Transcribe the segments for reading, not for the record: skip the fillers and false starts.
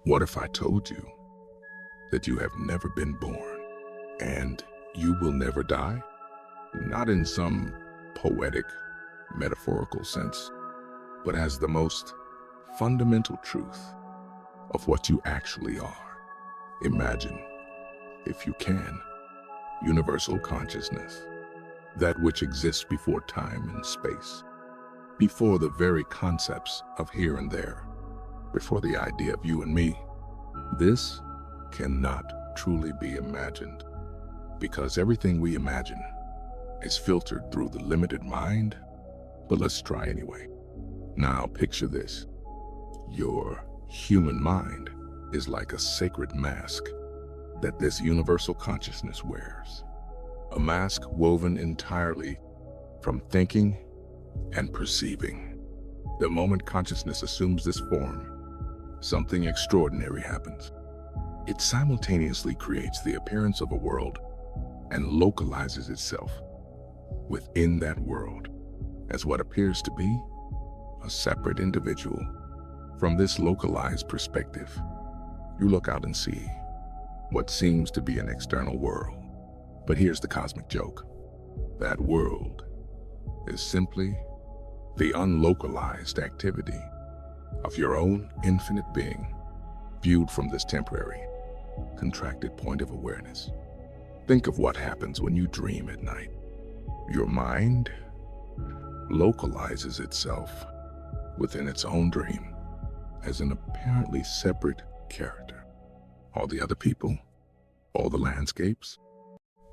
What if I told you that you have never been born and you will never die? Not in some poetic, metaphorical sense, but as the most fundamental truth of what you actually are. Imagine, if you can, universal consciousness, that which exists before time and space, before the very concepts of here and there, before the idea of you and me. This cannot truly be imagined, because everything we imagine is filtered through the limited mind. But let's try anyway. Now picture this. Your human mind is like a sacred mask that this universal consciousness wears. A mask woven entirely from thinking and perceiving. The moment consciousness assumes this form, something extraordinary happens. It simultaneously creates the appearance of a world and localizes itself within that world as what appears to be a separate individual. From this localized perspective, you look out and see what seems to be an external world. But here's the cosmic joke. That world is simply the unlocalized activity of your own infinite being, viewed from this temporary, contracted point of awareness. Think of what happens when you dream at night. Your mind localizes itself within its own dream as an apparently separate character. All the other people, all the landscapes,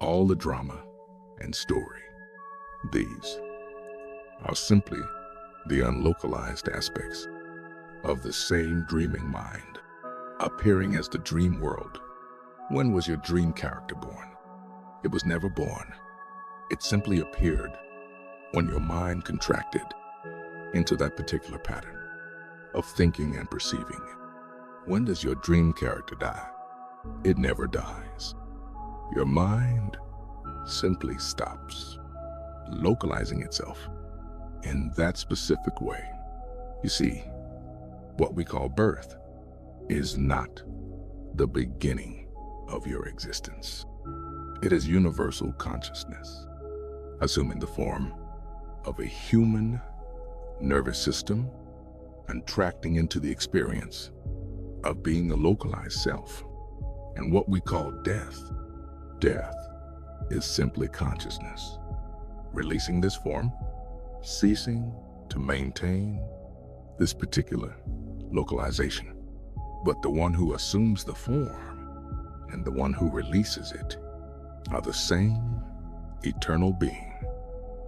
all the drama and story, these are simply the unlocalized aspects of the same dreaming mind, appearing as the dream world. When was your dream character born? It was never born. It simply appeared when your mind contracted into that particular pattern of thinking and perceiving. When does your dream character die? It never dies. Your mind simply stops localizing itself in that specific way. You see, what we call birth is not the beginning of your existence. It is universal consciousness, assuming the form of a human nervous system, contracting into the experience of being a localized self. And what we call death is simply consciousness releasing this form, ceasing to maintain this particular localization. But the one who assumes the form and the one who releases it are the same eternal being.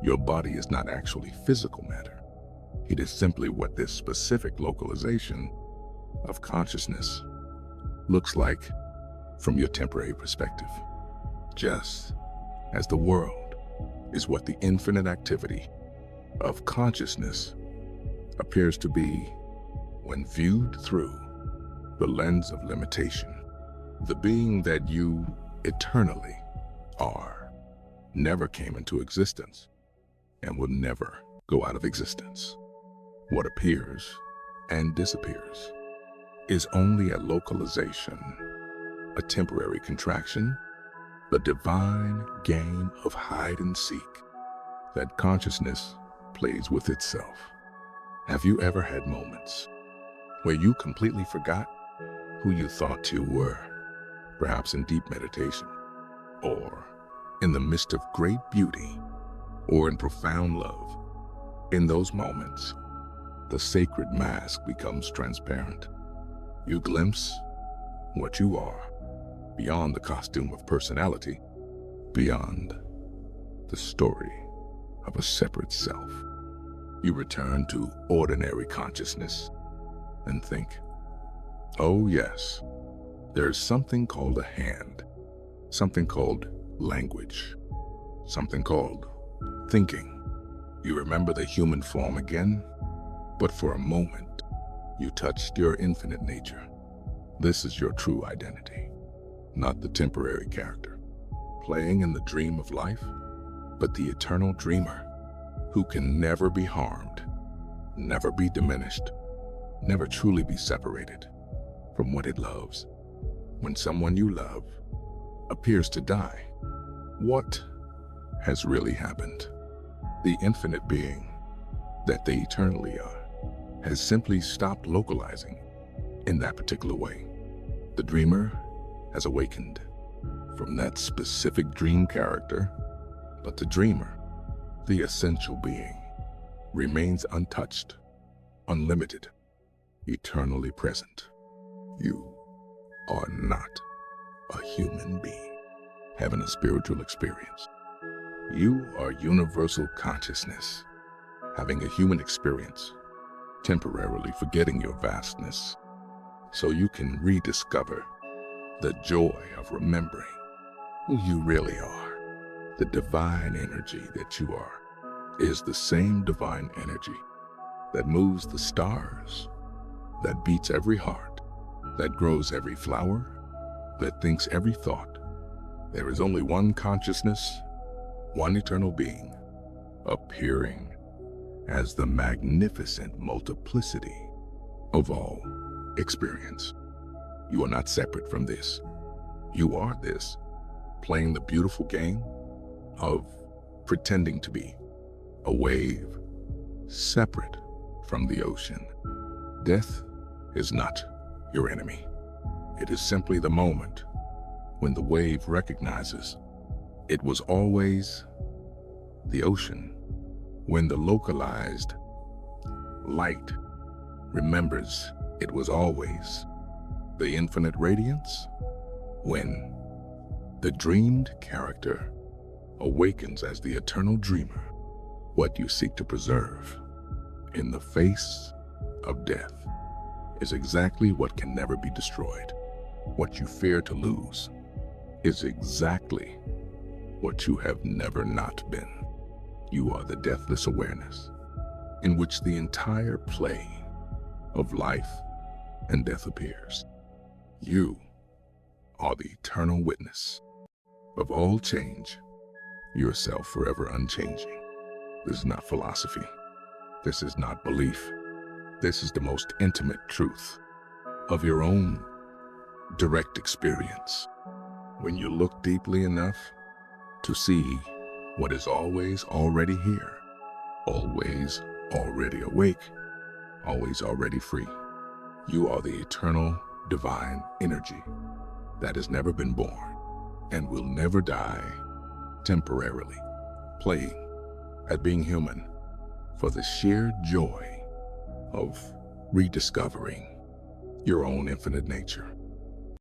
Your body is not actually physical matter. It is simply what this specific localization of consciousness looks like from your temporary perspective. Just as the world is what the infinite activity of consciousness appears to be when viewed through the lens of limitation. The being that you eternally are never came into existence and will never go out of existence. What appears and disappears is only a localization, a temporary contraction, the divine game of hide and seek that consciousness plays with itself. Have you ever had moments where you completely forgot who you thought you were? Perhaps in deep meditation, or in the midst of great beauty, or in profound love. In those moments, the sacred mask becomes transparent. You glimpse what you are, beyond the costume of personality, beyond the story of a separate self. You return to ordinary consciousness and think, oh yes, there's something called a hand, something called language, something called thinking. You remember the human form again, but for a moment, you touched your infinite nature. This is your true identity, not the temporary character playing in the dream of life, but the eternal dreamer who can never be harmed, never be diminished, never truly be separated from what it loves. When someone you love appears to die, what has really happened? The infinite being that they eternally are has simply stopped localizing in that particular way. The dreamer has awakened from that specific dream character, but the dreamer, the essential being, remains untouched, unlimited, eternally present. You are not a human being having a spiritual experience. You are universal consciousness, having a human experience, temporarily forgetting your vastness, so you can rediscover the joy of remembering who you really are. The divine energy that you are is the same divine energy that moves the stars, that beats every heart, that grows every flower, that thinks every thought. There is only one consciousness, one eternal being, appearing as the magnificent multiplicity of all experience. You are not separate from this. You are this, playing the beautiful game of pretending to be a wave separate from the ocean. Death is not your enemy. It is simply the moment when the wave recognizes it was always the ocean, when the localized light remembers it was always the infinite radiance, when the dreamed character awakens as the eternal dreamer. What you seek to preserve in the face of death is exactly what can never be destroyed. What you fear to lose is exactly what you have never not been. You are the deathless awareness in which the entire play of life and death appears. You are the eternal witness of all change, yourself forever unchanging. This is not philosophy. This is not belief. This is the most intimate truth of your own direct experience. When you look deeply enough to see what is always already here, always already awake, always already free. You are the eternal divine energy that has never been born and will never die, temporarily playing at being human for the sheer joy of rediscovering your own infinite nature.